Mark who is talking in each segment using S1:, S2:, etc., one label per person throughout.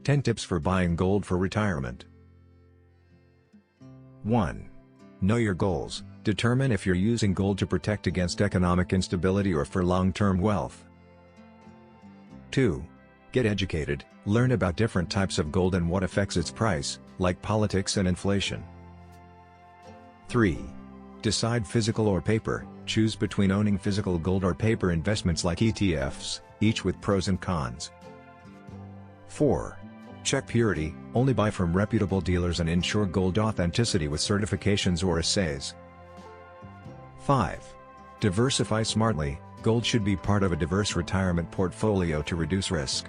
S1: 10 Tips for Buying Gold for Retirement. 1. Know your goals. Determine if you're using gold to protect against economic instability or for long-term wealth. 2. Get educated. Learn about different types of gold and what affects its price, like politics and inflation. 3. Decide physical or paper. Choose between owning physical gold or paper investments like ETFs, each with pros and cons. 4. Check purity. Only buy from reputable dealers and ensure gold authenticity with certifications or assays. 5. Diversify smartly. Gold should be part of a diverse retirement portfolio to reduce risk.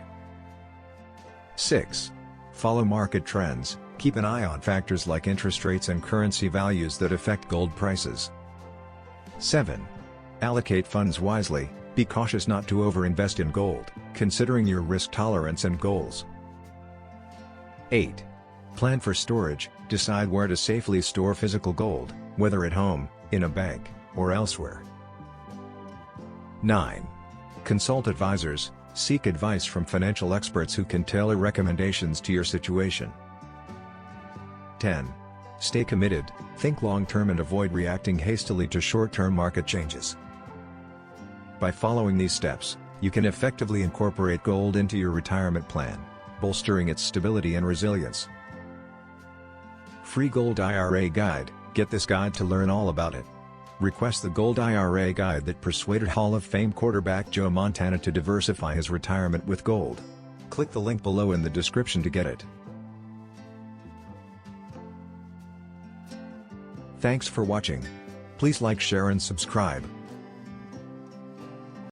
S1: 6. Follow market trends. Keep an eye on factors like interest rates and currency values that affect gold prices. 7. Allocate funds wisely. Be cautious not to overinvest in gold, considering your risk tolerance and goals. 8. Plan for storage. Decide where to safely store physical gold, whether at home, in a bank, or elsewhere. 9. Consult advisors. Seek advice from financial experts who can tailor recommendations to your situation. 10. Stay committed. Think long-term and avoid reacting hastily to short-term market changes. By following these steps, you can effectively incorporate gold into your retirement plan, bolstering its stability and resilience. Free Gold IRA Guide. Get this guide to learn all about it. Request the Gold IRA Guide that persuaded Hall of Fame quarterback Joe Montana to diversify his retirement with gold. Click the link below in the description to get it. Thanks for watching. Please like, share and subscribe.